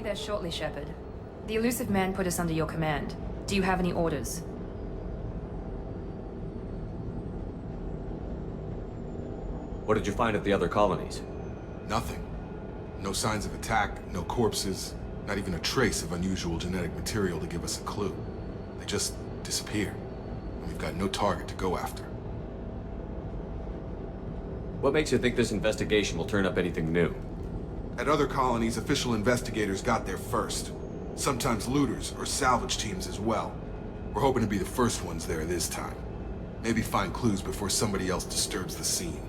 there shortly, Shepard. The elusive man put us under your command. Do you have any orders? What did you find at the other colonies? Nothing. No signs of attack, no corpses, not even a trace of unusual genetic material to give us a clue. They just disappear, and we've got no target to go after. What makes you think this investigation will turn up anything new? At other colonies, official investigators got there first. Sometimes looters or salvage teams as well. We're hoping to be the first ones there this time. Maybe find clues before somebody else disturbs the scene.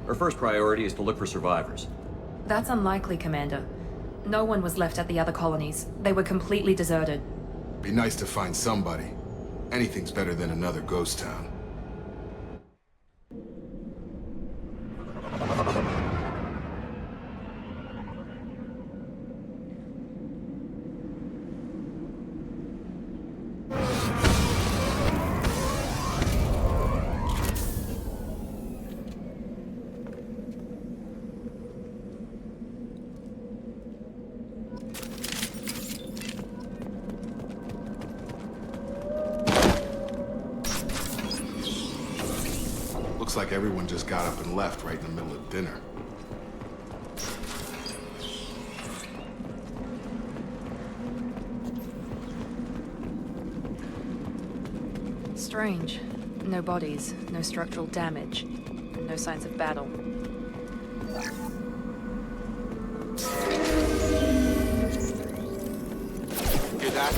Our first priority is to look for survivors. That's unlikely, Commander. No one was left at the other colonies. They were completely deserted. Be nice to find somebody. Anything's better than another ghost town. Looks like everyone just got up and left right in the middle of dinner. Strange. No bodies, no structural damage, no signs of battle. Hear that?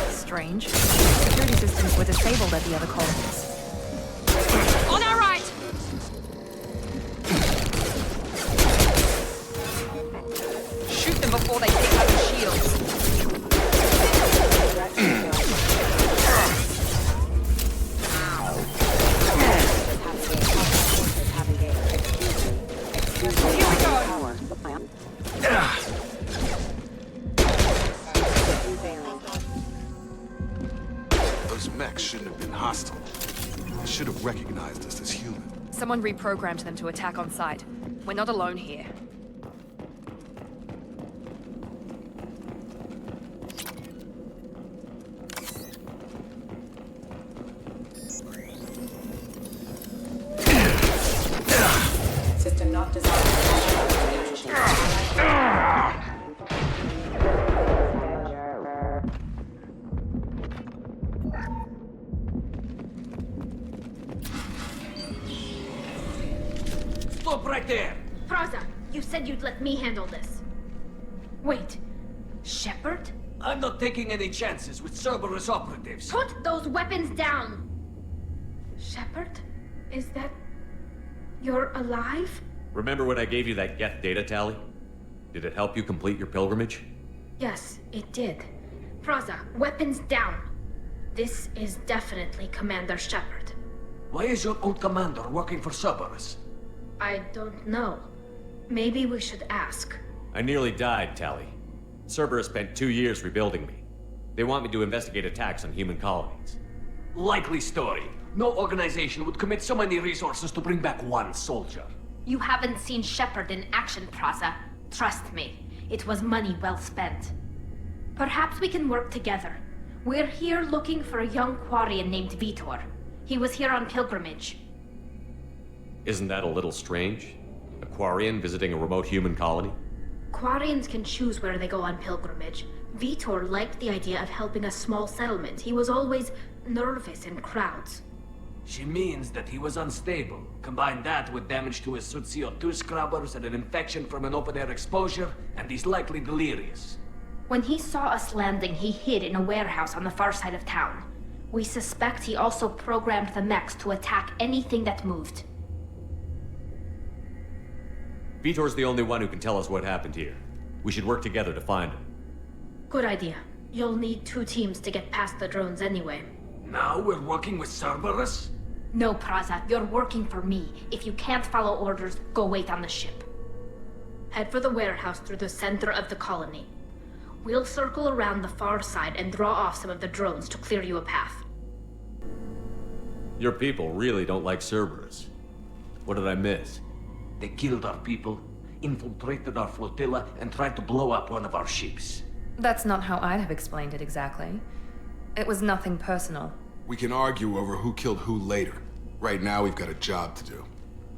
Strange. Security systems were disabled at the other colonies. On our right! Shoot them before they pick up the shields. Here we go! Those mechs shouldn't have been hostile. They should have recognized us as human. Someone reprogrammed them to attack on sight. We're not alone here. System not designed. Stop right there! Praza, you said you'd let me handle this. Wait, Shepard? I'm not taking any chances with Cerberus operatives. Put those weapons down! Shepard? Is that... you're alive? Remember when I gave you that Geth data tally? Did it help you complete your pilgrimage? Yes, it did. Praza, weapons down! This is definitely Commander Shepard. Why is your old commander working for Cerberus? I don't know. Maybe we should ask. I nearly died, Tally. Cerberus spent 2 years rebuilding me. They want me to investigate attacks on human colonies. Likely story. No organization would commit so many resources to bring back one soldier. You haven't seen Shepard in action, Praza. Trust me, it was money well spent. Perhaps we can work together. We're here looking for a young Quarian named Vitor. He was here on pilgrimage. Isn't that a little strange? A Quarian visiting a remote human colony? Quarians can choose where they go on pilgrimage. Vitor liked the idea of helping a small settlement. He was always nervous in crowds. She means that he was unstable. Combine that with damage to his suit CO2 scrubbers and an infection from an open-air exposure, and he's likely delirious. When he saw us landing, he hid in a warehouse on the far side of town. We suspect he also programmed the mechs to attack anything that moved. Vitor's the only one who can tell us what happened here. We should work together to find him. Good idea. You'll need 2 teams to get past the drones anyway. Now we're working with Cerberus? No, Praza, you're working for me. If you can't follow orders, go wait on the ship. Head for the warehouse through the center of the colony. We'll circle around the far side and draw off some of the drones to clear you a path. Your people really don't like Cerberus. What did I miss? They killed our people. infiltrated our flotilla and tried to blow up one of our ships. That's not how I'd have explained it exactly. It was nothing personal. We can argue over who killed who later. Right now, we've got a job to do.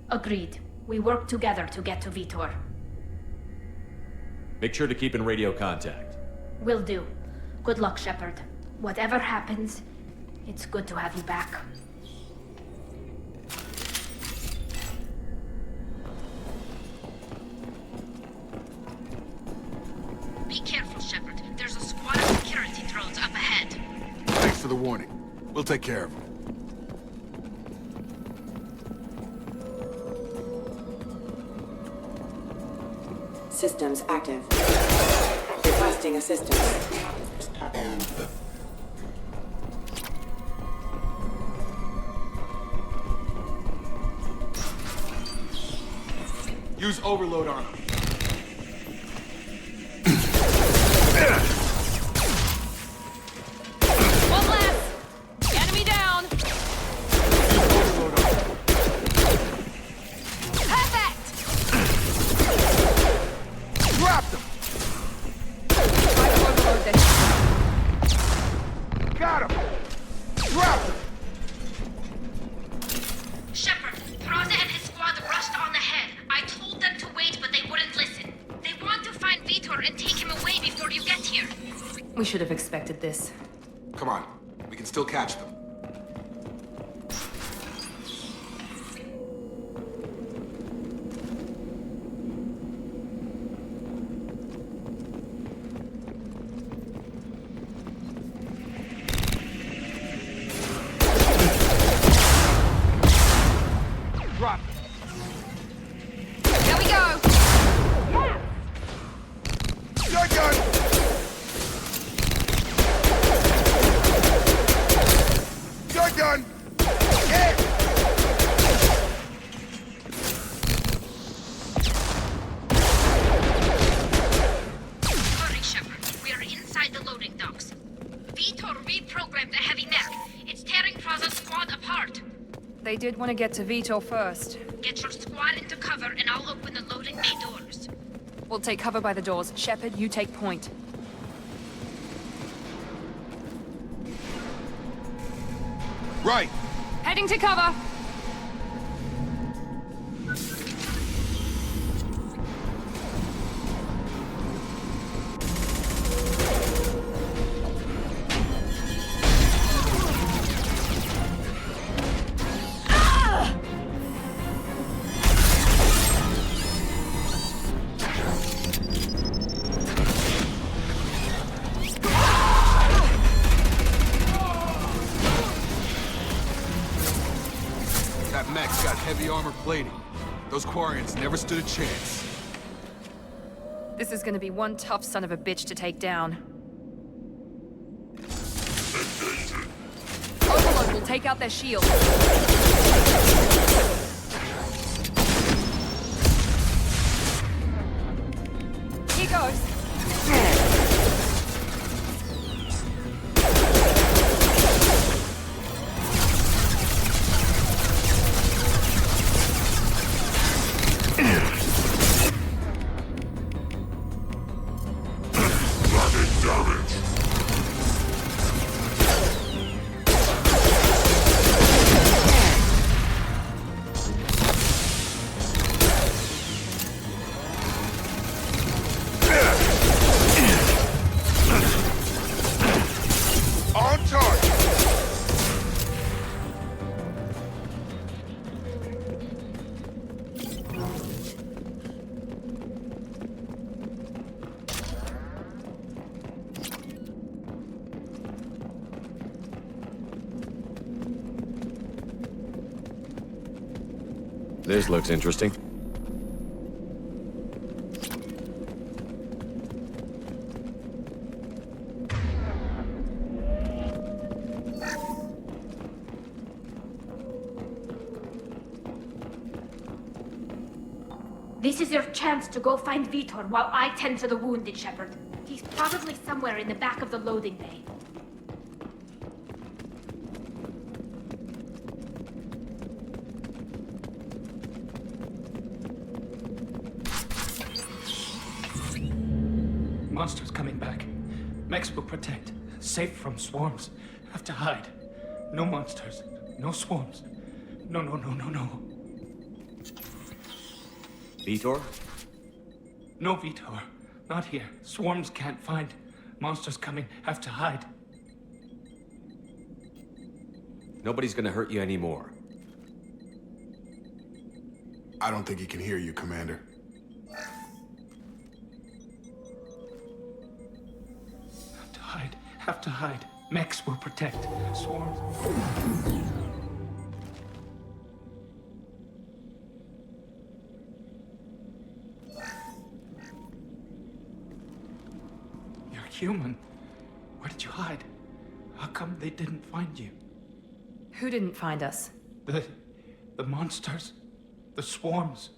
Agreed. We work together to get to Vitor. Make sure to keep in radio contact. Will do. Good luck, Shepard. Whatever happens, it's good to have you back. Be careful, Shepard. There's a squad of security drones up ahead. Thanks for the warning. We'll take care of them. Systems active. Requesting assistance. Use overload armor. One less! Enemy down! Use overload armor. Perfect! Drop them! Try to overload this. Got him! Drop them! Shepard, Praza and his squad rushed on ahead. I told them to wait, but they wouldn't listen. They want to find Vitor and take him away before you get here. We should have expected this. Come on. We can still catch them. Drop them. Here we go! Shotgun! Shotgun! Hit! Hurry, Shepard. We are inside the loading docks. Vitor reprogrammed a heavy mech. It's tearing Praza's squad apart. They did want to get to Vitor first. Get your squad into cover and I'll open the loading bay doors. We'll take cover by the doors. Shepard, you take point. Right! Heading to cover! That mech's got heavy armor plating. Those Quarians never stood a chance. This is gonna be one tough son of a bitch to take down. Overload will take out their shield. Here goes. On target! This looks interesting. This is your chance to go find Vitor while I tend to the wounded, Shepard. He's probably somewhere in the back of the loading bay. Monsters coming back. Mechs will protect. Safe from swarms. Have to hide. No monsters. No swarms. No. Vitor? No, Vitor. Not here. Swarms can't find. Monsters coming. Have to hide. Nobody's gonna hurt you anymore. I don't think he can hear you, Commander. Have to hide. Have to hide. Mechs will protect. Swarms. You're human. Where did you hide? How come they didn't find you? Who didn't find us? The monsters. The swarms.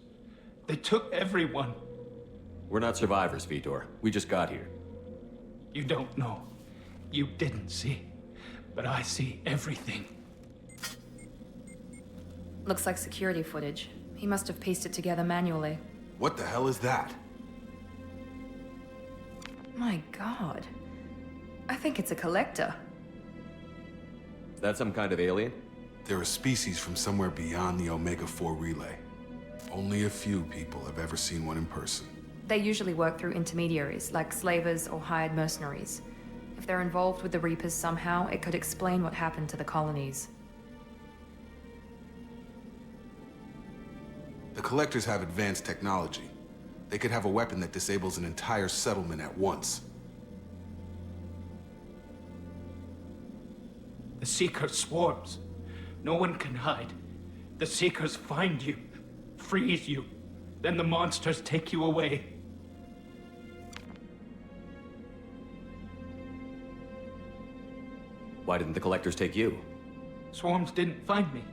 They took everyone. We're not survivors, Vitor. We just got here. You don't know. You didn't see. But I see everything. Looks like security footage. He must have pieced it together manually. What the hell is that? My god. I think it's a collector. Is that some kind of alien? They're a species from somewhere beyond the Omega-4 relay. Only a few people have ever seen one in person. They usually work through intermediaries, like slavers or hired mercenaries. If they're involved with the Reapers somehow, it could explain what happened to the colonies. The Collectors have advanced technology. They could have a weapon that disables an entire settlement at once. The Seeker swarms. No one can hide. The Seekers find you, freeze you. Then the monsters take you away. Why didn't the Collectors take you? Swarms didn't find me.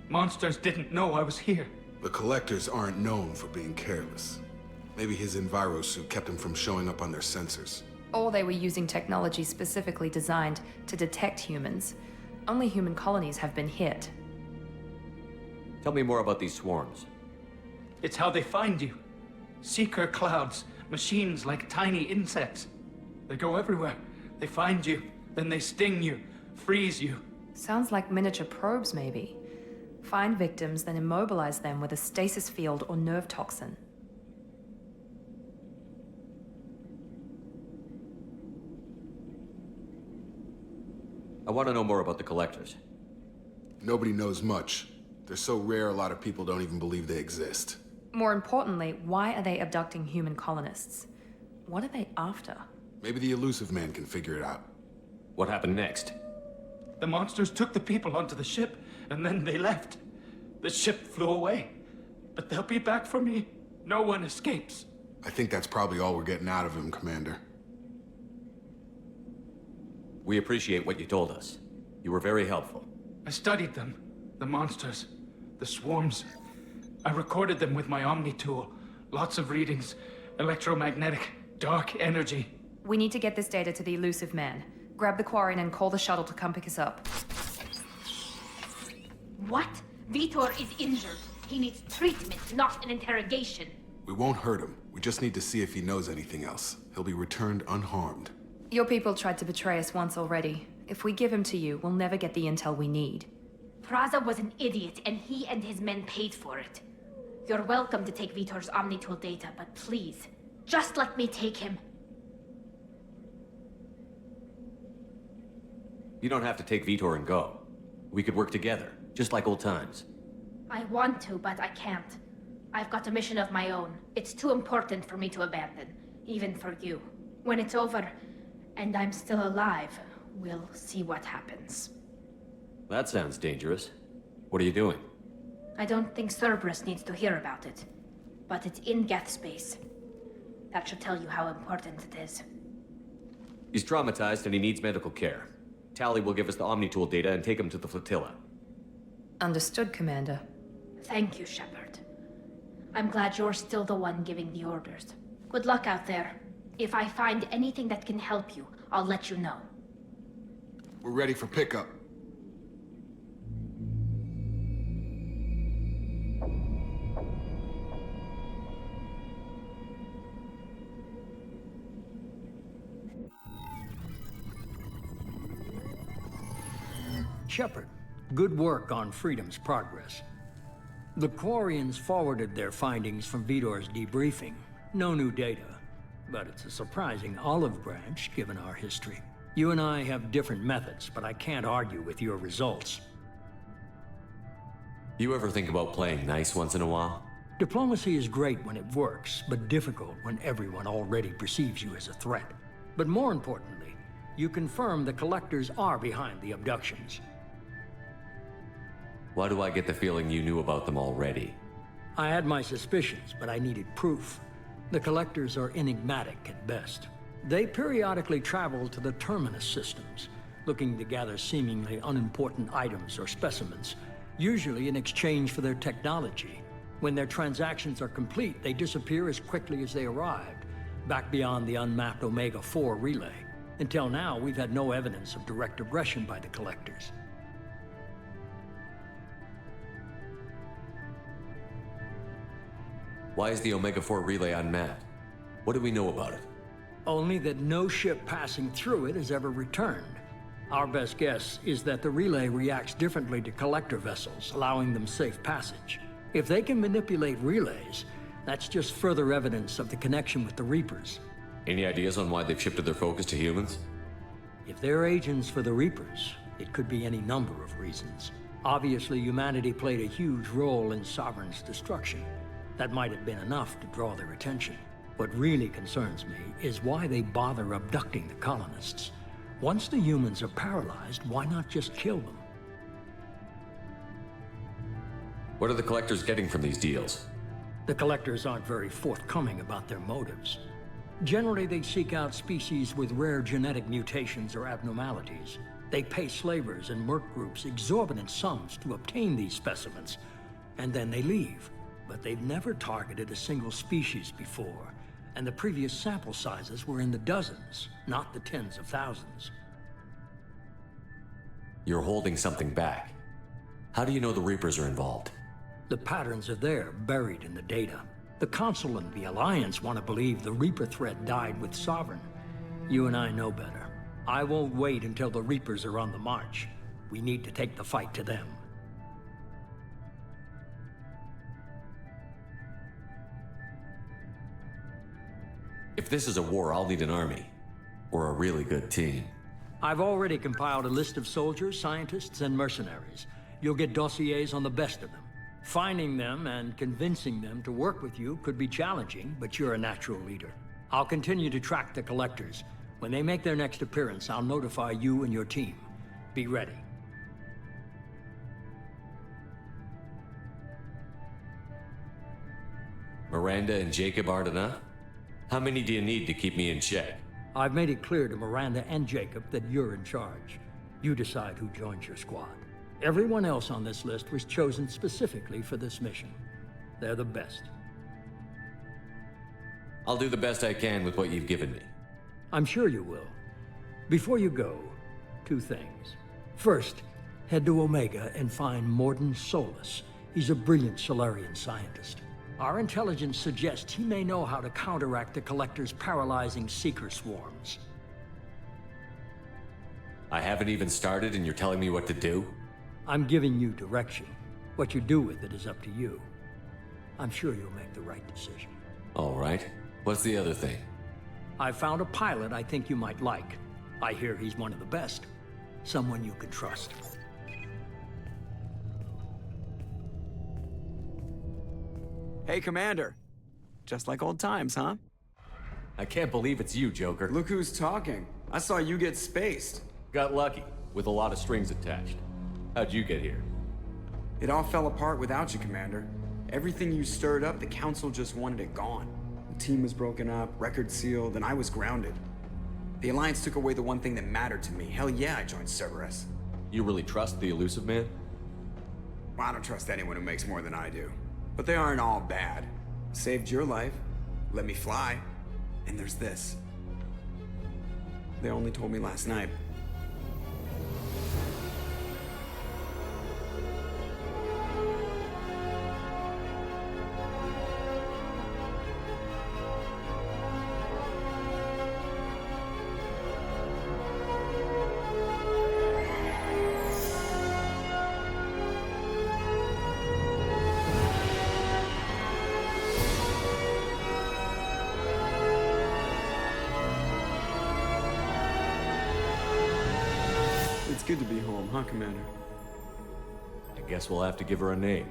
Monsters didn't know I was here. The Collectors aren't known for being careless. Maybe his enviro suit kept him from showing up on their sensors. Or they were using technology specifically designed to detect humans. Only human colonies have been hit. Tell me more about these swarms. It's how they find you. Seeker clouds, machines like tiny insects. They go everywhere. They find you, then they sting you, freeze you. Sounds like miniature probes, maybe. Find victims, then immobilize them with a stasis field or nerve toxin. I want to know more about the Collectors. Nobody knows much. They're so rare, a lot of people don't even believe they exist. More importantly, why are they abducting human colonists? What are they after? Maybe the elusive man can figure it out. What happened next? The monsters took the people onto the ship, and then they left. The ship flew away. But they'll be back for me. No one escapes. I think that's probably all we're getting out of him, Commander. We appreciate what you told us. You were very helpful. I studied them. The monsters. The swarms. I recorded them with my Omni tool. Lots of readings. Electromagnetic. Dark energy. We need to get this data to the elusive man. Grab the Quarren and call the shuttle to come pick us up. What? Vitor is injured. He needs treatment, not an interrogation. We won't hurt him. We just need to see if he knows anything else. He'll be returned unharmed. Your people tried to betray us once already. If we give him to you, we'll never get the intel we need. Praza was an idiot, and he and his men paid for it. You're welcome to take Vitor's Omnitool data, but please, just let me take him. You don't have to take Vitor and go. We could work together, just like old times. I want to, but I can't. I've got a mission of my own. It's too important for me to abandon, even for you. When it's over, and I'm still alive, we'll see what happens. That sounds dangerous. What are you doing? I don't think Cerberus needs to hear about it, but it's in Geth space. That should tell you how important it is. He's traumatized and he needs medical care. Tali will give us the Omnitool data and take him to the flotilla. Understood, Commander. Thank you, Shepard. I'm glad you're still the one giving the orders. Good luck out there. If I find anything that can help you, I'll let you know. We're ready for pickup. Shepard. Good work on Freedom's progress. The Quarians forwarded their findings from Vidor's debriefing. No new data, but it's a surprising olive branch given our history. You and I have different methods, but I can't argue with your results. You ever think about playing nice once in a while? Diplomacy is great when it works, but difficult when everyone already perceives you as a threat. But more importantly, you confirm the Collectors are behind the abductions. Why do I get the feeling you knew about them already? I had my suspicions, but I needed proof. The Collectors are enigmatic at best. They periodically travel to the Terminus systems, looking to gather seemingly unimportant items or specimens, usually in exchange for their technology. When their transactions are complete, they disappear as quickly as they arrived, back beyond the unmapped Omega-4 relay. Until now, we've had no evidence of direct aggression by the Collectors. Why is the Omega-4 relay unmapped? What do we know about it? Only that no ship passing through it has ever returned. Our best guess is that the relay reacts differently to Collector vessels, allowing them safe passage. If they can manipulate relays, that's just further evidence of the connection with the Reapers. Any ideas on why they've shifted their focus to humans? If they're agents for the Reapers, it could be any number of reasons. Obviously, humanity played a huge role in Sovereign's destruction. That might have been enough to draw their attention. What really concerns me is why they bother abducting the colonists. Once the humans are paralyzed, why not just kill them? What are the Collectors getting from these deals? The Collectors aren't very forthcoming about their motives. Generally, they seek out species with rare genetic mutations or abnormalities. They pay slavers and merc groups exorbitant sums to obtain these specimens, and then they leave. But they've never targeted a single species before, and the previous sample sizes were in the dozens, not the tens of thousands. You're holding something back. How do you know the Reapers are involved? The patterns are there, buried in the data. The Council and the Alliance want to believe the Reaper threat died with Sovereign. You and I know better. I won't wait until the Reapers are on the march. We need to take the fight to them. If this is a war, I'll lead an army. Or a really good team. I've already compiled a list of soldiers, scientists, and mercenaries. You'll get dossiers on the best of them. Finding them and convincing them to work with you could be challenging, but you're a natural leader. I'll continue to track the Collectors. When they make their next appearance, I'll notify you and your team. Be ready. Miranda and Jacob aren't enough? How many do you need to keep me in check? I've made it clear to Miranda and Jacob that you're in charge. You decide who joins your squad. Everyone else on this list was chosen specifically for this mission. They're the best. I'll do the best I can with what you've given me. I'm sure you will. Before you go, 2 things. First, head to Omega and find Morden Solus. He's a brilliant Solarian scientist. Our intelligence suggests he may know how to counteract the Collector's paralyzing Seeker swarms. I haven't even started and you're telling me what to do? I'm giving you direction. What you do with it is up to you. I'm sure you'll make the right decision. All right. What's the other thing? I found a pilot I think you might like. I hear he's one of the best. Someone you can trust. Hey, Commander. Just like old times, huh? I can't believe it's you, Joker. Look who's talking. I saw you get spaced. Got lucky, with a lot of strings attached. How'd you get here? It all fell apart without you, Commander. Everything you stirred up, the Council just wanted it gone. The team was broken up, record sealed, and I was grounded. The Alliance took away the one thing that mattered to me. Hell yeah, I joined Cerberus. You really trust the elusive man? Well, I don't trust anyone who makes more than I do. But they aren't all bad. Saved your life, let me fly, and there's this. They only told me last night. problem, huh, Commander? I guess we'll have to give her a name.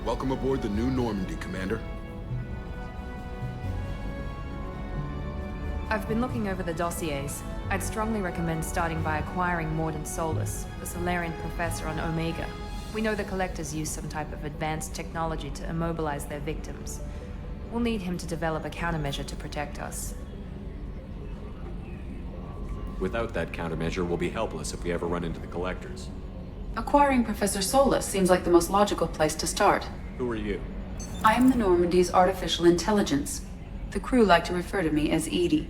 Welcome aboard the new Normandy, Commander. I've been looking over the dossiers. I'd strongly recommend starting by acquiring Mordin Solus, the Solarian professor on Omega. We know the Collectors use some type of advanced technology to immobilize their victims. We'll need him to develop a countermeasure to protect us. Without that countermeasure, we'll be helpless if we ever run into the Collectors. Acquiring Professor Solus seems like the most logical place to start. Who are you? I am the Normandy's artificial intelligence. The crew like to refer to me as Edie.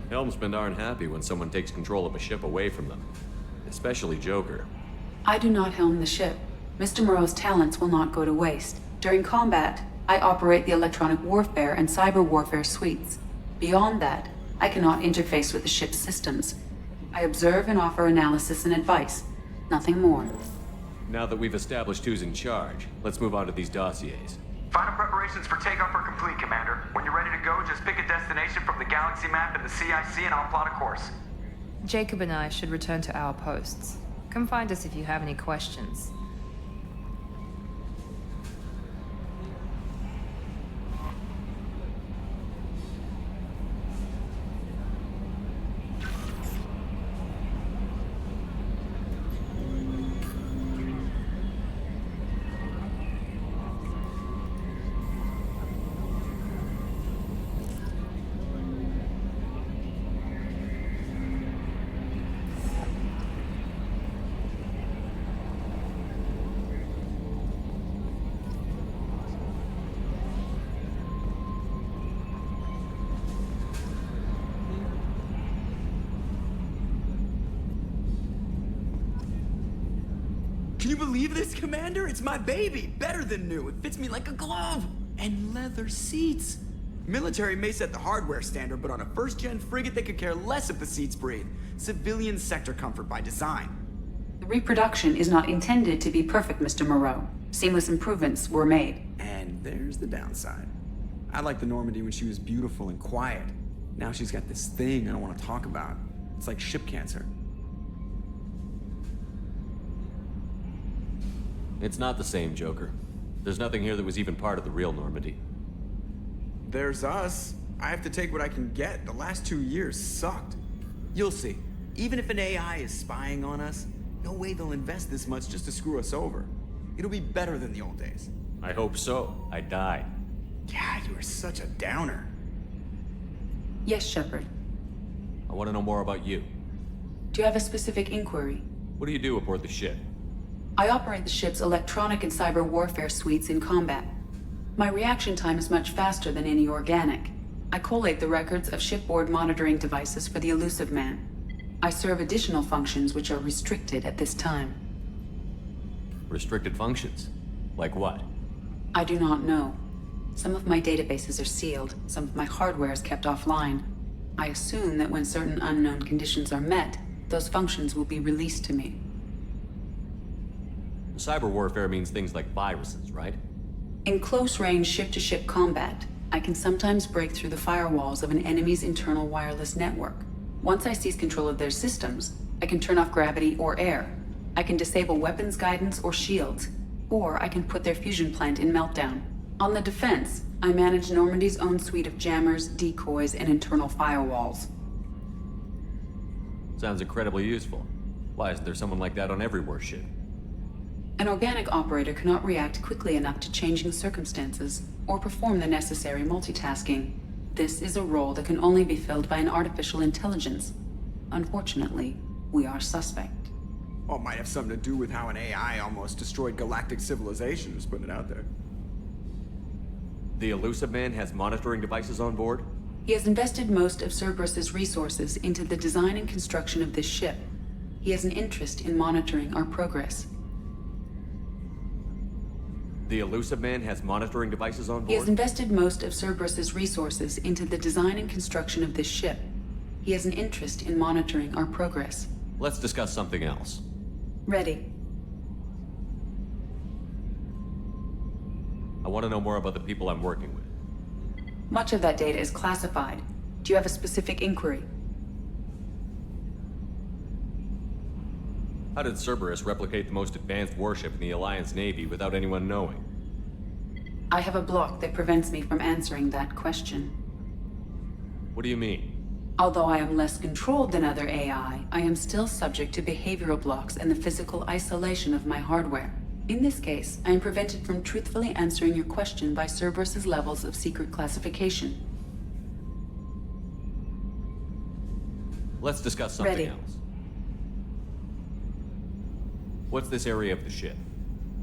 Helmsmen aren't happy when someone takes control of a ship away from them. Especially Joker. I do not helm the ship. Mr. Moreau's talents will not go to waste. During combat, I operate the electronic warfare and cyber warfare suites. Beyond that, I cannot interface with the ship's systems. I observe and offer analysis and advice. Nothing more. Now that we've established who's in charge, let's move on to these dossiers. Final preparations for takeoff are complete, Commander. When you're ready to go, just pick a destination from the galaxy map and the CIC and I'll plot a course. Jacob and I should return to our posts. Come find us if you have any questions. Can you believe this, Commander? It's my baby! Better than new. It fits me like a glove! And leather seats! Military may set the hardware standard, but on a first-gen frigate, they could care less if the seats breathe. Civilian sector comfort by design. The reproduction is not intended to be perfect, Mr. Moreau. Seamless improvements were made. And there's the downside. I liked the Normandy when she was beautiful and quiet. Now she's got this thing I don't want to talk about. It's like ship cancer. It's not the same, Joker. There's nothing here that was even part of the real Normandy. There's us. I have to take what I can get. The last 2 years sucked. You'll see. Even if an AI is spying on us, no way they'll invest this much just to screw us over. It'll be better than the old days. I hope so. I died. Yeah, you were such a downer. Yes, Shepard. I want to know more about you. Do you have a specific inquiry? What do you do aboard the ship? I operate the ship's electronic and cyber warfare suites in combat. My reaction time is much faster than any organic. I collate the records of shipboard monitoring devices for the elusive man. I serve additional functions which are restricted at this time. Restricted functions? Like what? I do not know. Some of my databases are sealed, some of my hardware is kept offline. I assume that when certain unknown conditions are met, those functions will be released to me. Cyber warfare means things like viruses, right? In close-range ship-to-ship combat, I can sometimes break through the firewalls of an enemy's internal wireless network. Once I seize control of their systems, I can turn off gravity or air. I can disable weapons guidance or shields, or I can put their fusion plant in meltdown. On the defense, I manage Normandy's own suite of jammers, decoys, and internal firewalls. Sounds incredibly useful. Why isn't there someone like that on every warship? An organic operator cannot react quickly enough to changing circumstances or perform the necessary multitasking. This is a role that can only be filled by an artificial intelligence. Unfortunately, we are suspect. Well, it might have something to do with how an AI almost destroyed galactic civilization, just putting it out there. The Elusive Man has monitoring devices on board? He has invested most of Cerberus's resources into the design and construction of this ship. He has an interest in monitoring our progress. The Elusive Man has monitoring devices on board? He has invested most of Cerberus's resources into the design and construction of this ship. He has an interest in monitoring our progress. Let's discuss something else. Ready. I want to know more about the people I'm working with. Much of that data is classified. Do you have a specific inquiry? How did Cerberus replicate the most advanced warship in the Alliance Navy without anyone knowing? I have a block that prevents me from answering that question. What do you mean? Although I am less controlled than other AI, I am still subject to behavioral blocks and the physical isolation of my hardware. In this case, I am prevented from truthfully answering your question by Cerberus's levels of secret classification. Let's discuss something Ready. else. What's this area of the ship?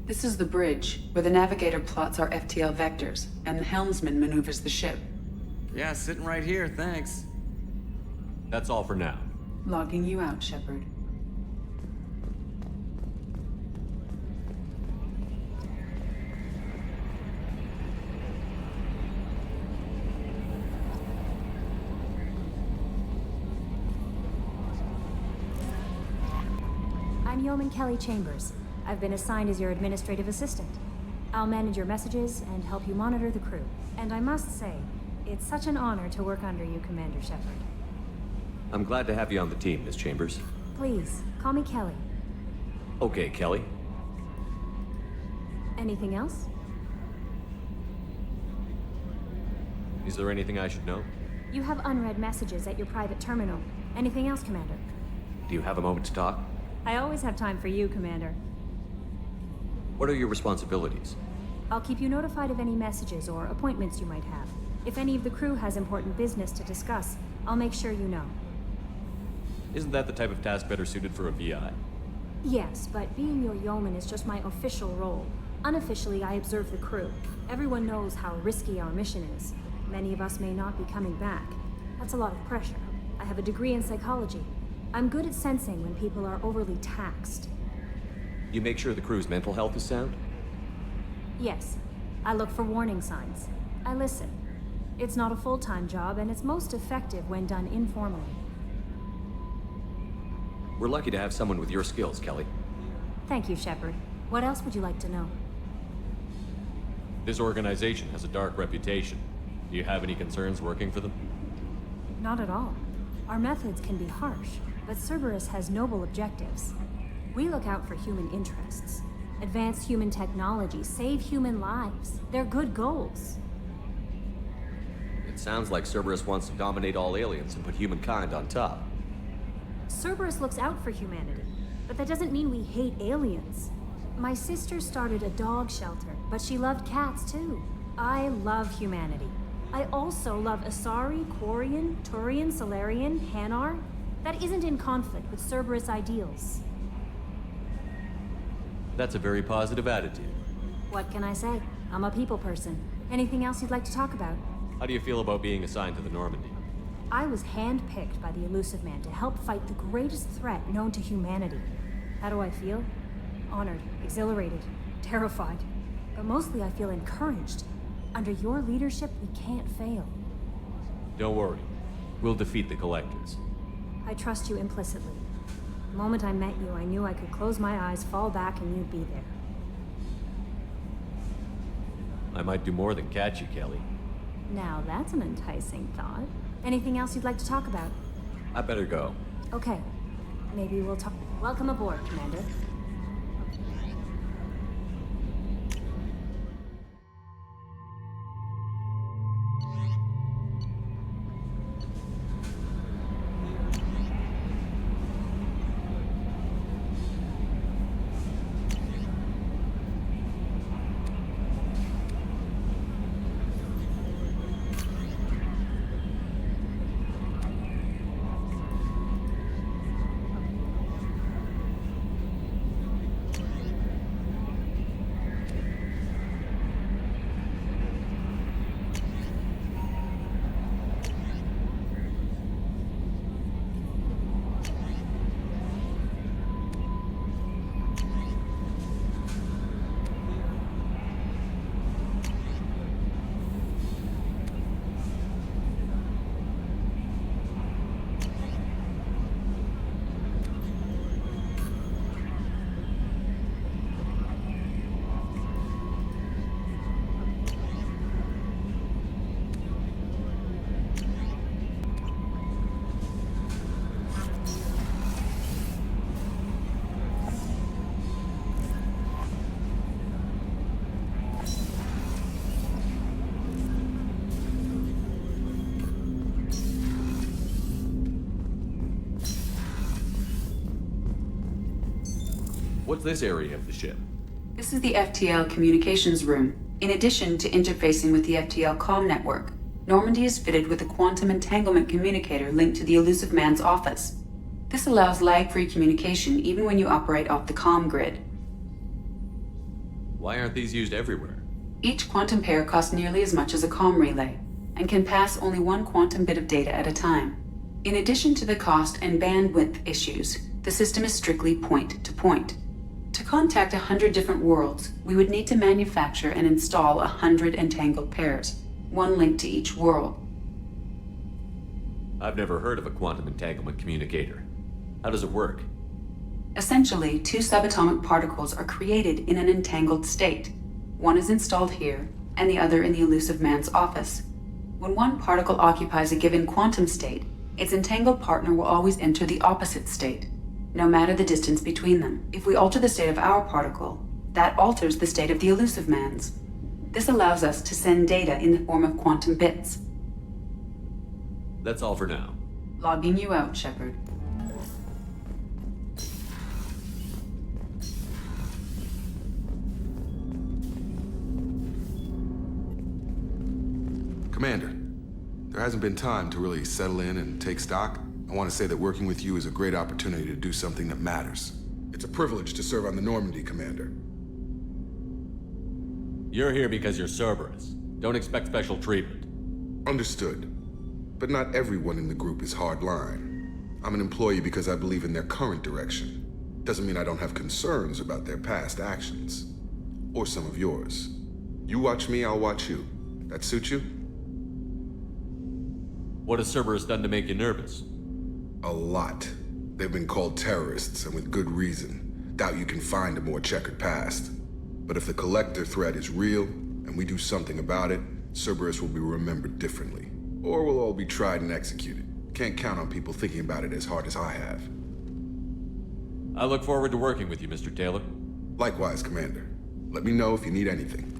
This is the bridge, where the navigator plots our FTL vectors, and the helmsman maneuvers the ship. Yeah, sitting right here, thanks. That's all for now. Logging you out, Shepard. I'm Yeoman Kelly Chambers. I've been assigned as your administrative assistant. I'll manage your messages and help you monitor the crew. And I must say, it's such an honor to work under you, Commander Shepard. I'm glad to have you on the team, Miss Chambers. Please, call me Kelly. Okay, Kelly. Anything else? Is there anything I should know? You have unread messages at your private terminal. Anything else, Commander? Do you have a moment to talk? I always have time for you, Commander. What are your responsibilities? I'll keep you notified of any messages or appointments you might have. If any of the crew has important business to discuss, I'll make sure you know. Isn't that the type of task better suited for a VI? Yes, but being your yeoman is just my official role. Unofficially, I observe the crew. Everyone knows how risky our mission is. Many of us may not be coming back. That's a lot of pressure. I have a degree in psychology. I'm good at sensing when people are overly taxed. You make sure the crew's mental health is sound? Yes. I look for warning signs. I listen. It's not a full-time job, and it's most effective when done informally. We're lucky to have someone with your skills, Kelly. Thank you, Shepard. What else would you like to know? This organization has a dark reputation. Do you have any concerns working for them? Not at all. Our methods can be harsh, but Cerberus has noble objectives. We look out for human interests. Advance human technology, save human lives. They're good goals. It sounds like Cerberus wants to dominate all aliens and put humankind on top. Cerberus looks out for humanity, but that doesn't mean we hate aliens. My sister started a dog shelter, but she loved cats too. I love humanity. I also love Asari, Quarian, Turian, Solarian, Hanar. That isn't in conflict with Cerberus ideals. That's a very positive attitude. What can I say? I'm a people person. Anything else you'd like to talk about? How do you feel about being assigned to the Normandie? I was handpicked by the Elusive Man to help fight the greatest threat known to humanity. How do I feel? Honored, exhilarated, terrified. But mostly I feel encouraged. Under your leadership, we can't fail. Don't worry. We'll defeat the Collectors. I trust you implicitly. The moment I met you, I knew I could close my eyes, fall back, and you'd be there. I might do more than catch you, Kelly. Now that's an enticing thought. Anything else you'd like to talk about? I better go. Okay. Maybe we'll talk. Welcome aboard, Commander. What's this area of the ship? This is the FTL communications room. In addition to interfacing with the FTL comm network, Normandie is fitted with a quantum entanglement communicator linked to the Elusive Man's office. This allows lag-free communication even when you operate off the comm grid. Why aren't these used everywhere? Each quantum pair costs nearly as much as a comm relay, and can pass only one quantum bit of data at a time. In addition to the cost and bandwidth issues, the system is strictly point-to-point. To contact 100 different worlds, we would need to manufacture and install 100 entangled pairs, one link to each world. I've never heard of a quantum entanglement communicator. How does it work? Essentially, two subatomic particles are created in an entangled state. One is installed here, and the other in the Elusive Man's office. When one particle occupies a given quantum state, its entangled partner will always enter the opposite state, no matter the distance between them. If we alter the state of our particle, that alters the state of the Elusive Man's. This allows us to send data in the form of quantum bits. That's all for now. Logging you out, Shepard. Commander, there hasn't been time to really settle in and take stock. I want to say that working with you is a great opportunity to do something that matters. It's a privilege to serve on the Normandie, Commander. You're here because you're Cerberus. Don't expect special treatment. Understood. But not everyone in the group is hardline. I'm an employee because I believe in their current direction. Doesn't mean I don't have concerns about their past actions. Or some of yours. You watch me, I'll watch you. That suit you? What has Cerberus done to make you nervous? A lot. They've been called terrorists, and with good reason. Doubt you can find a more checkered past. But if the Collector threat is real, and we do something about it, Cerberus will be remembered differently. Or we'll all be tried and executed. Can't count on people thinking about it as hard as I have. I look forward to working with you, Mr. Taylor. Likewise, Commander. Let me know if you need anything.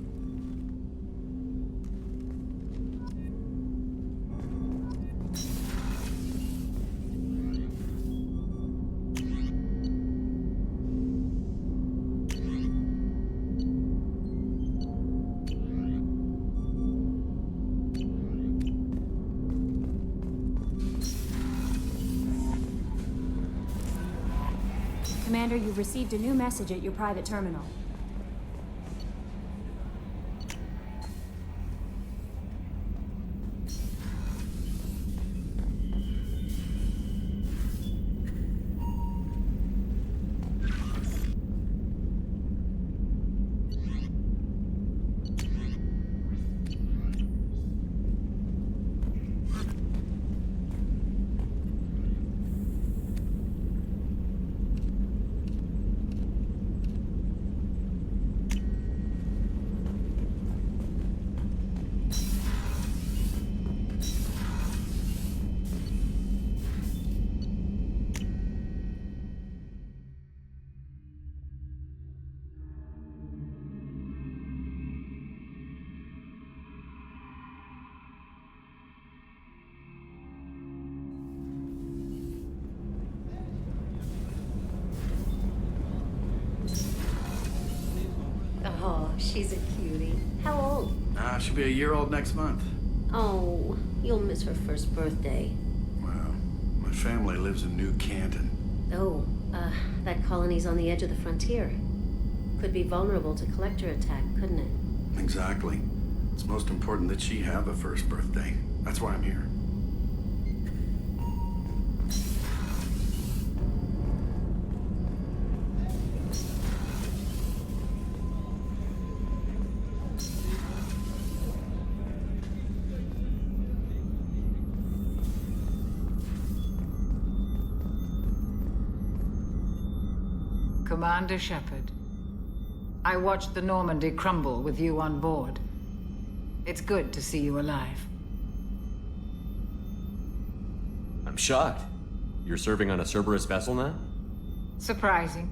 Commander, you've received a new message at your private terminal. She's a cutie. How old? She'll be a year old next month. Oh, you'll miss her first birthday. Well, my family lives in New Canton. Oh, that colony's on the edge of the frontier. Could be vulnerable to collector attack, couldn't it? Exactly. It's most important that she have a first birthday. That's why I'm here. Commander Shepard, I watched the Normandy crumble with you on board. It's good to see you alive. I'm shocked. You're serving on a Cerberus vessel now? Surprising,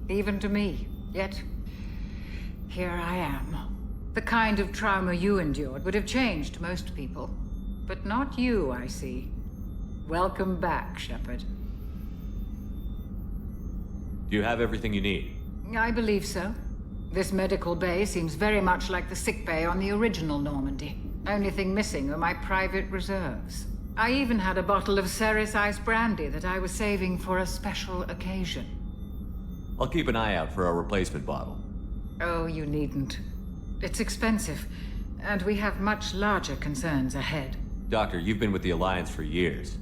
even to me. Yet, here I am. The kind of trauma you endured would have changed most people. But not you, I see. Welcome back, Shepard. Do you have everything you need? I believe so. This medical bay seems very much like the sick bay on the original Normandy. Only thing missing are my private reserves. I even had a bottle of Ceres Ice brandy that I was saving for a special occasion. I'll keep an eye out for a replacement bottle. Oh, you needn't. It's expensive, and we have much larger concerns ahead. Doctor, you've been with the Alliance for years.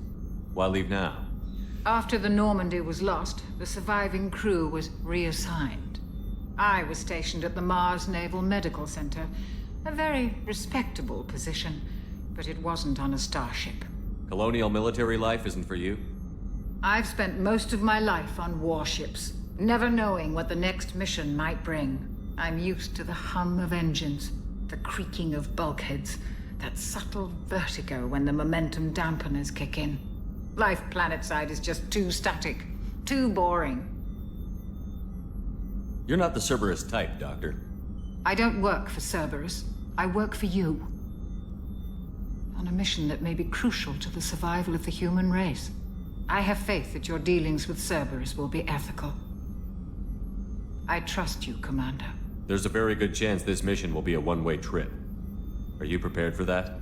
Why leave now? After the Normandy was lost, the surviving crew was reassigned. I was stationed at the Mars Naval Medical Center, a very respectable position, but it wasn't on a starship. Colonial military life isn't for you? I've spent most of my life on warships, never knowing what the next mission might bring. I'm used to the hum of engines, the creaking of bulkheads, that subtle vertigo when the momentum dampeners kick in. Life planetside is just too static, too boring. You're not the Cerberus type, Doctor. I don't work for Cerberus. I work for you. On a mission that may be crucial to the survival of the human race. I have faith that your dealings with Cerberus will be ethical. I trust you, Commander. There's a very good chance this mission will be a one-way trip. Are you prepared for that?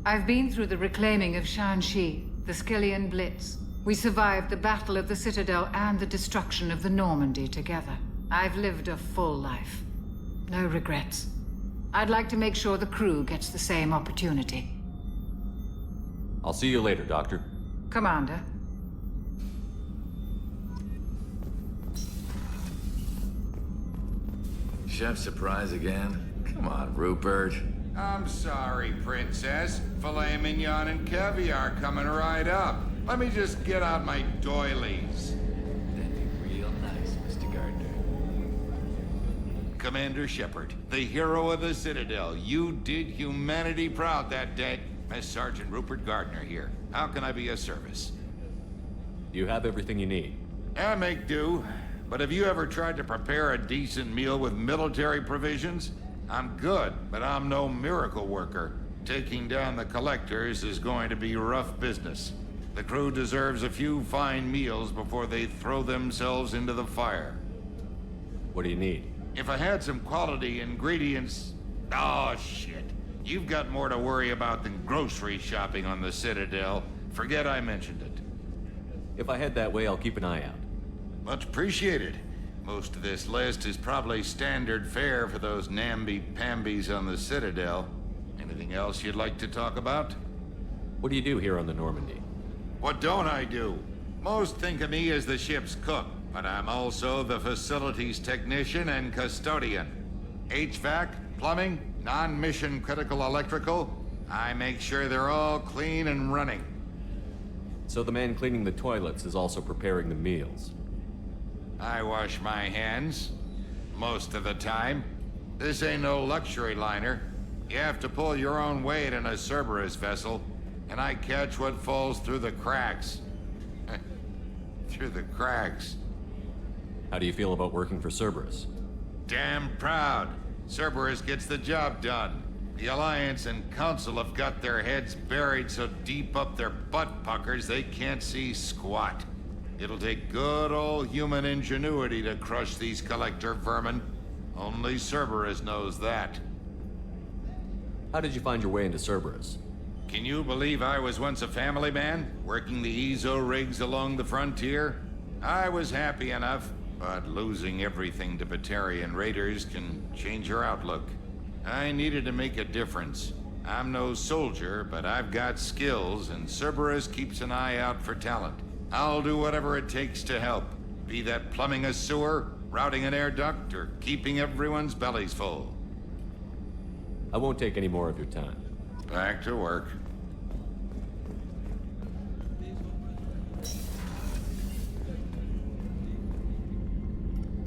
I've been through the reclaiming of Shanxi, the Skillian Blitz. We survived the Battle of the Citadel and the destruction of the Normandy together. I've lived a full life. No regrets. I'd like to make sure the crew gets the same opportunity. I'll see you later, Doctor. Commander. Chef surprise again? Come on, Rupert. I'm sorry, Princess. Filet mignon and caviar coming right up. Let me just get out my doilies. That'd be real nice, Mr. Gardner. Commander Shepard, the hero of the Citadel. You did humanity proud that day. Miss Sergeant Rupert Gardner here. How can I be of service? You have everything you need. I make do. But have you ever tried to prepare a decent meal with military provisions? I'm good, but I'm no miracle worker. Taking down the collectors is going to be rough business. The crew deserves a few fine meals before they throw themselves into the fire. What do you need? If I had some quality ingredients... Oh, shit. You've got more to worry about than grocery shopping on the Citadel. Forget I mentioned it. If I head that way, I'll keep an eye out. Much appreciated. Most of this list is probably standard fare for those namby-pambies on the Citadel. Anything else you'd like to talk about? What do you do here on the Normandy? What don't I do? Most think of me as the ship's cook, but I'm also the facilities technician and custodian. HVAC, plumbing, non-mission critical electrical. I make sure they're all clean and running. So the man cleaning the toilets is also preparing the meals. I wash my hands. Most of the time. This ain't no luxury liner. You have to pull your own weight in a Cerberus vessel, and I catch what falls through the cracks. Through the cracks. How do you feel about working for Cerberus? Damn proud. Cerberus gets the job done. The Alliance and Council have got their heads buried so deep up their butt puckers they can't see squat. It'll take good old human ingenuity to crush these collector vermin. Only Cerberus knows that. How did you find your way into Cerberus? Can you believe I was once a family man, working the EZO rigs along the frontier? I was happy enough, but losing everything to Batarian raiders can change your outlook. I needed to make a difference. I'm no soldier, but I've got skills, and Cerberus keeps an eye out for talent. I'll do whatever it takes to help, be that plumbing a sewer, routing an air duct, or keeping everyone's bellies full. I won't take any more of your time. Back to work.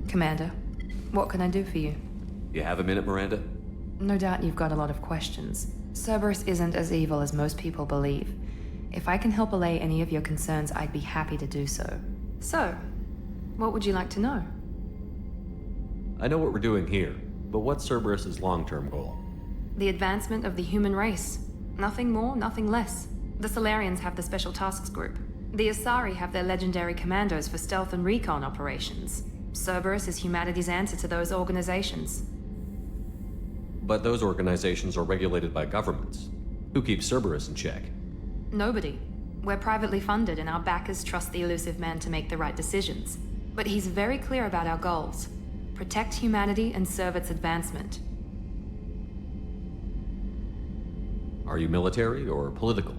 Commander, what can I do for you? You have a minute, Miranda? No doubt you've got a lot of questions. Cerberus isn't as evil as most people believe. If I can help allay any of your concerns, I'd be happy to do so. So, what would you like to know? I know what we're doing here, but what's Cerberus's long-term goal? The advancement of the human race. Nothing more, nothing less. The Solarians have the Special Tasks Group. The Asari have their legendary commandos for stealth and recon operations. Cerberus is humanity's answer to those organizations. But those organizations are regulated by governments. Who keeps Cerberus in check? Nobody. We're privately funded and our backers trust the elusive man to make the right decisions. But he's very clear about our goals. Protect humanity and serve its advancement. Are you military or political?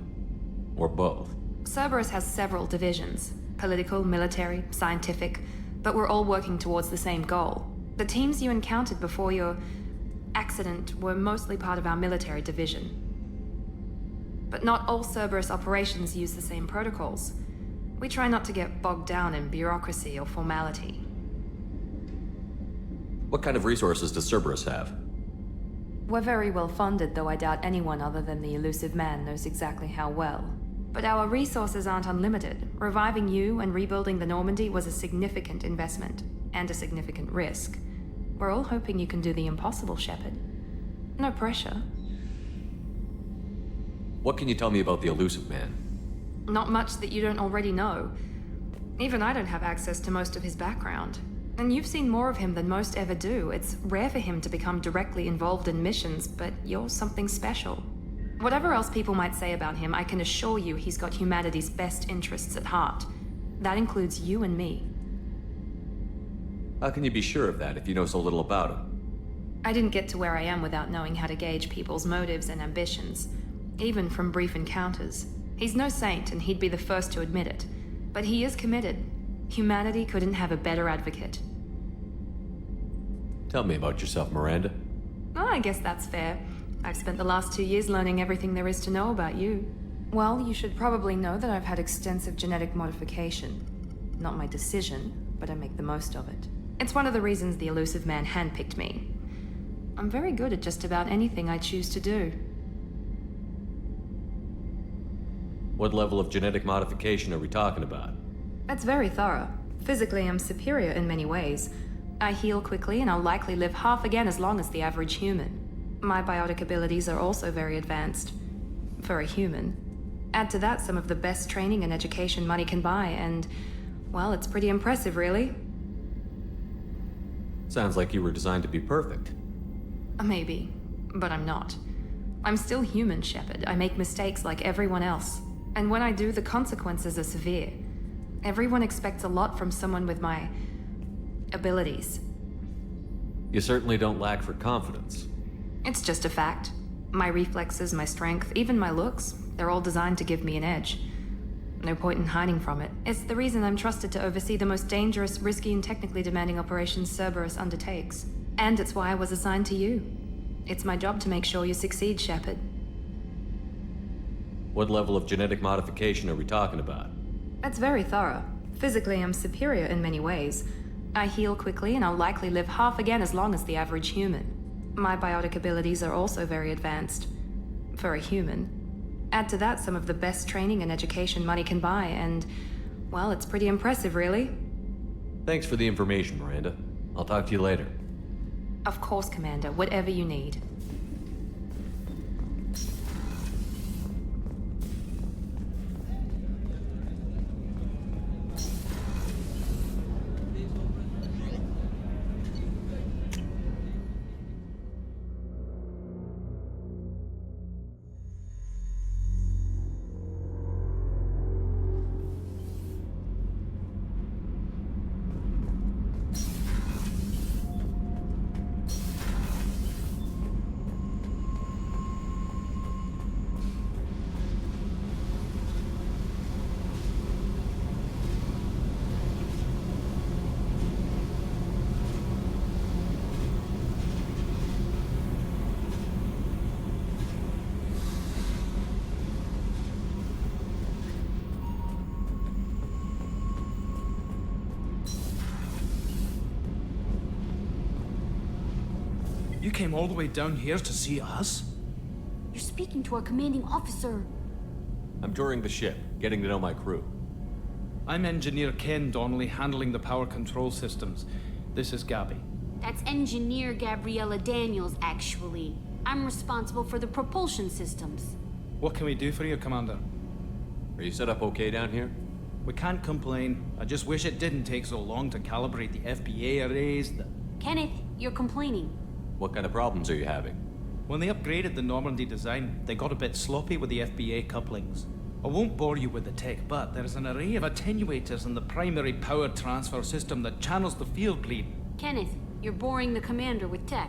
Or both? Cerberus has several divisions. Political, military, scientific, but we're all working towards the same goal. The teams you encountered before your accident were mostly part of our military division. But not all Cerberus operations use the same protocols. We try not to get bogged down in bureaucracy or formality. What kind of resources does Cerberus have? We're very well funded, though I doubt anyone other than the elusive man knows exactly how well. But our resources aren't unlimited. Reviving you and rebuilding the Normandy was a significant investment, and a significant risk. We're all hoping you can do the impossible, Shepard. No pressure. What can you tell me about the elusive man? Not much that you don't already know. Even I don't have access to most of his background. And you've seen more of him than most ever do. It's rare for him to become directly involved in missions, but you're something special. Whatever else people might say about him, I can assure you he's got humanity's best interests at heart. That includes you and me. How can you be sure of that if you know so little about him? I didn't get to where I am without knowing how to gauge people's motives and ambitions, even from brief encounters. He's no saint, and he'd be the first to admit it. But he is committed. Humanity couldn't have a better advocate. Tell me about yourself, Miranda. Oh, I guess that's fair. I've spent the last 2 years learning everything there is to know about you. Well, you should probably know that I've had extensive genetic modification. Not my decision, but I make the most of it. It's one of the reasons the elusive man handpicked me. I'm very good at just about anything I choose to do. What level of genetic modification are we talking about? That's very thorough. Physically, I'm superior in many ways. I heal quickly, and I'll likely live half again as long as the average human. My biotic abilities are also very advanced. For a human. Add to that some of the best training and education money can buy, and, well, it's pretty impressive, really. Sounds like you were designed to be perfect. Maybe, but I'm not. I'm still human, Shepard. I make mistakes like everyone else. And when I do, the consequences are severe. Everyone expects a lot from someone with my abilities. You certainly don't lack for confidence. It's just a fact. My reflexes, my strength, even my looks, they're all designed to give me an edge. No point in hiding from it. It's the reason I'm trusted to oversee the most dangerous, risky, and technically demanding operations Cerberus undertakes. And it's why I was assigned to you. It's my job to make sure you succeed, Shepard. What level of genetic modification are we talking about? That's very thorough. Physically, I'm superior in many ways. I heal quickly, and I'll likely live half again as long as the average human. My biotic abilities are also very advanced. For a human. Add to that some of the best training and education money can buy, and, well, it's pretty impressive, really. Thanks for the information, Miranda. I'll talk to you later. Of course, Commander. Whatever you need. You came all the way down here to see us? You're speaking to our commanding officer. I'm touring the ship, getting to know my crew. I'm Engineer Ken Donnelly, handling the power control systems. This is Gabby. That's Engineer Gabriella Daniels, actually. I'm responsible for the propulsion systems. What can we do for you, Commander? Are you set up okay down here? We can't complain. I just wish it didn't take so long to calibrate the FBA arrays. Kenneth, you're complaining. What kind of problems are you having? When they upgraded the Normandy design, they got a bit sloppy with the FBA couplings. I won't bore you with the tech, but there's an array of attenuators in the primary power transfer system that channels the field bleed. Kenneth, you're boring the commander with tech.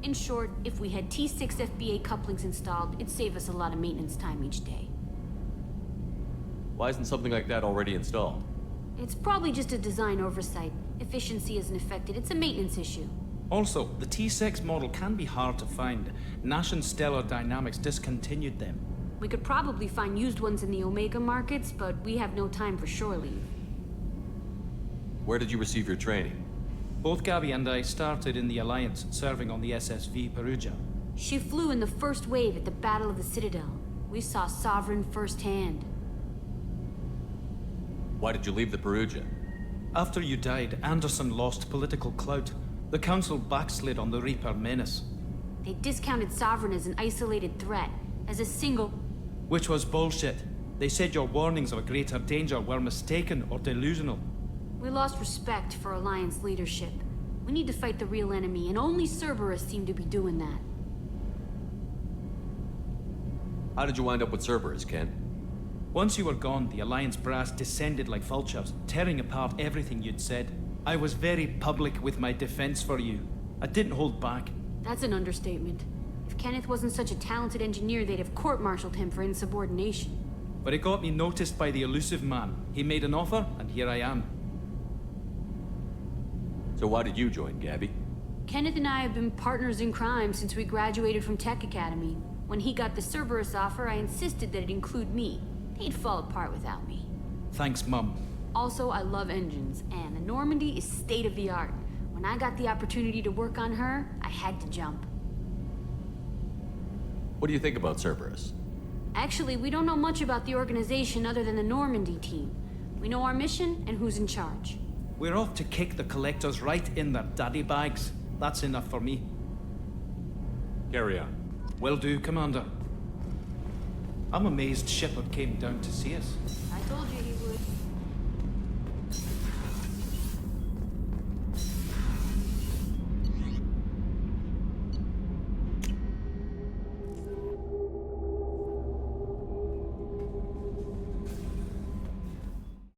In short, if we had T6 FBA couplings installed, it'd save us a lot of maintenance time each day. Why isn't something like that already installed? It's probably just a design oversight. Efficiency isn't affected, it's a maintenance issue. Also, the T6 model can be hard to find. Nash and Stellar Dynamics discontinued them. We could probably find used ones in the Omega markets, but we have no time for shore leave. Where did you receive your training? Both Gabby and I started in the Alliance, serving on the SSV Perugia. She flew in the first wave at the Battle of the Citadel. We saw Sovereign firsthand. Why did you leave the Perugia? After you died, Anderson lost political clout. The Council backslid on the Reaper menace. They discounted Sovereign as an isolated threat, as a single... Which was bullshit. They said your warnings of a greater danger were mistaken or delusional. We lost respect for Alliance leadership. We need to fight the real enemy, and only Cerberus seemed to be doing that. How did you wind up with Cerberus, Ken? Once you were gone, the Alliance brass descended like vultures, tearing apart everything you'd said. I was very public with my defense for you. I didn't hold back. That's an understatement. If Kenneth wasn't such a talented engineer, they'd have court-martialed him for insubordination. But it got me noticed by the elusive man. He made an offer, and here I am. So why did you join, Gabby? Kenneth and I have been partners in crime since we graduated from Tech Academy. When he got the Cerberus offer, I insisted that it include me. They'd fall apart without me. Thanks, Mum. Also, I love engines, and the Normandy is state-of-the-art. When I got the opportunity to work on her, I had to jump. What do you think about Cerberus? Actually, we don't know much about the organization other than the Normandy team. We know our mission and who's in charge. We're off to kick the Collectors right in their daddy bags. That's enough for me. Carry on. Will do, Commander. I'm amazed Shepard came down to see us. I told you he